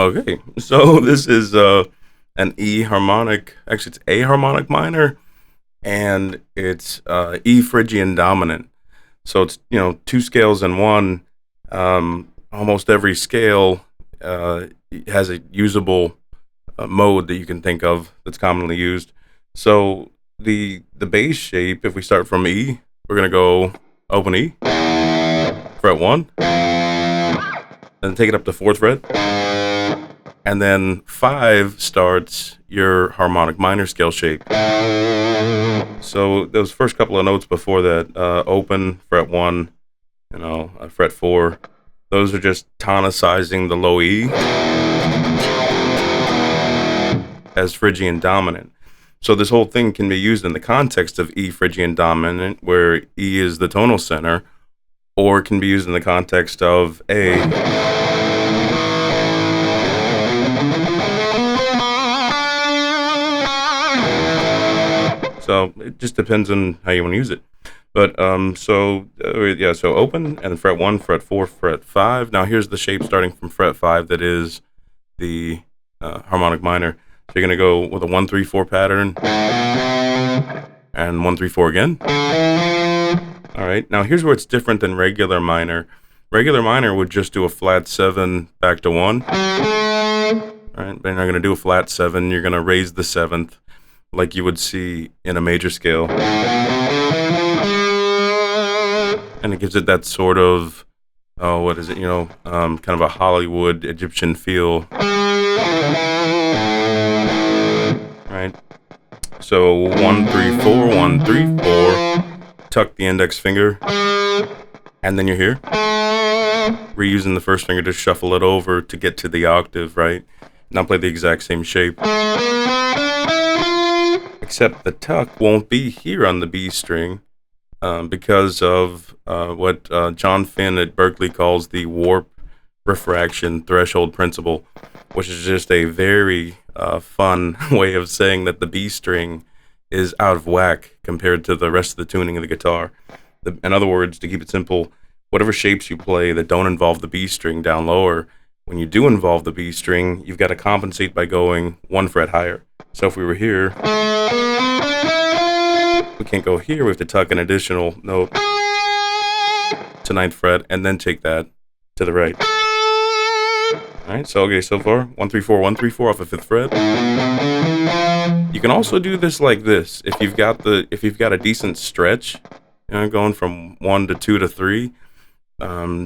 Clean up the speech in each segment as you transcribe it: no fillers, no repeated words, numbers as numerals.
Okay, so this is an E harmonic. Actually, it's a harmonic minor, and it's E Phrygian dominant. So it's two scales in one. Almost every scale has a usable mode that you can think of that's commonly used. So the bass shape, if we start from E, we're gonna go open E, fret one, then take it up to fourth fret, and then 5 starts your harmonic minor scale shape. So those first couple of notes before that, open, fret 1, fret 4, those are just tonicizing the low E as Phrygian dominant. So this whole thing can be used in the context of E Phrygian dominant, where E is the tonal center, or it can be used in the context of A. So it just depends on how you want to use it. But so open and fret 1, fret 4, fret 5. Now here's the shape starting from fret 5 that is the harmonic minor. So you're going to go with a 1 3 4 pattern and 1 3 4 again. All right. Now here's where it's different than regular minor. Regular minor would just do a flat 7 back to 1. All right. But you're not going to do a flat 7. You're going to raise the 7th like you would see in a major scale. And it gives it that sort of, kind of a Hollywood Egyptian feel. Right? So 1 3 4, 1 3 4, tuck the index finger, and then you're here. Reusing the first finger to shuffle it over to get to the octave, right? Now play the exact same shape. Except the tuck won't be here on the B string because of what John Finn at Berkeley calls the warp refraction threshold principle, which is just a very fun way of saying that the B string is out of whack compared to the rest of the tuning of the guitar. In other words, to keep it simple, whatever shapes you play that don't involve the B string down lower, when you do involve the B string, you've got to compensate by going 1 fret higher. So if we were here, we can't go here. We have to tuck an additional note to 9th fret and then take that to the right. All right, so far 1 3 4 1 3 4 off of 5th fret. You can also do this like this if you've got a decent stretch, going from 1 to 2 to 3.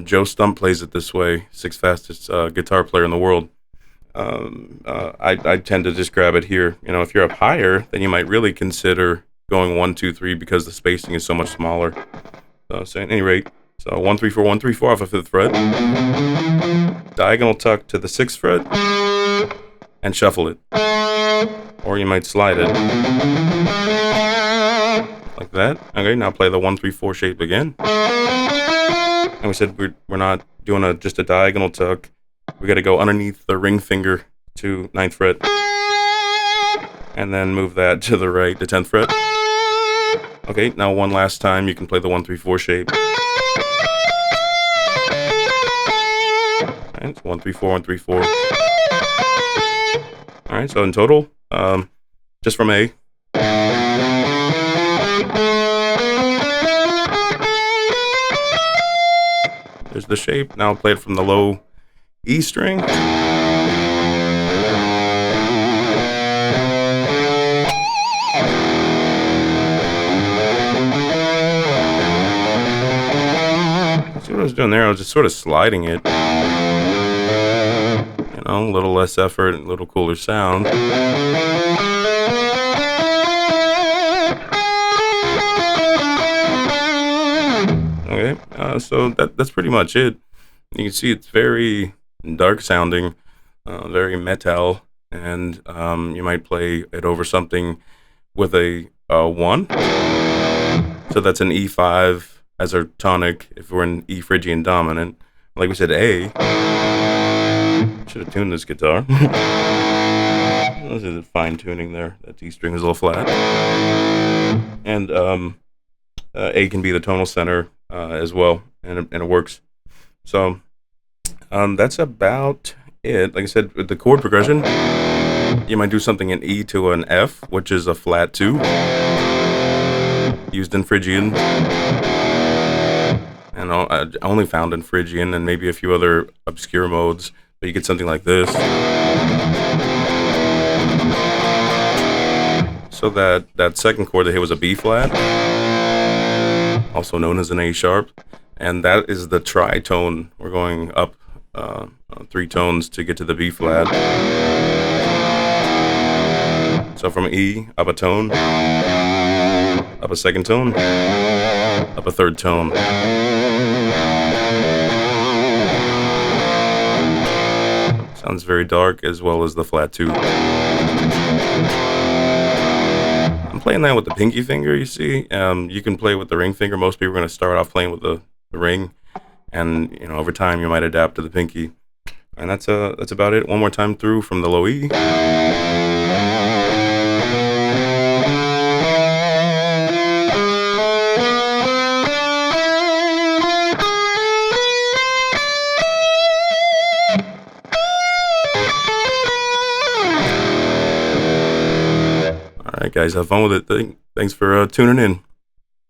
Joe Stump plays it this way, 6th fastest guitar player in the world. I tend to just grab it here. If you're up higher, then you might really consider going 1 2 3 because the spacing is so much smaller. So at any rate, 1 3 4 1 3 4 off of 5th fret, diagonal tuck to the 6th fret, and shuffle it, or you might slide it like that. Okay, now play the 1 3 4 shape again. And we said we're not doing just a diagonal tuck. We got to go underneath the ring finger to 9th fret, and then move that to the right to 10th fret. Okay, now one last time you can play the 1 3 4 shape. All right, so 1 3 4 1 3 4. All right, so in total, just from A. There's the shape. Now play it from the low E string. See what I was doing there? I was just sort of sliding it. A little less effort, a little cooler sound. Okay, so that's pretty much it. You can see it's very dark sounding, very metal, and you might play it over something with a 1. So that's an E5 as our tonic if we're in E Phrygian dominant. Like we said, A. Should have tuned this guitar. This is fine tuning there. That D string is a little flat. And A can be the tonal center as well, and it works. So that's about it. Like I said, with the chord progression, you might do something in E to an F, which is a flat 2, used in Phrygian, and only found in Phrygian and maybe a few other obscure modes, but you get something like this. So that second chord that hit was a B flat, also known as an A sharp, and that is the tritone. We're going up 3 tones to get to the B flat. So from E, up a tone, up a second tone, up a third tone. Sounds very dark, as well as the flat 2. I'm playing that with the pinky finger, you see. You can play with the ring finger. Most people are going to start off playing with the ring, and over time you might adapt to the pinky. And that's about it. One more time through from the low E. All right, guys, have fun with it. Thanks for tuning in.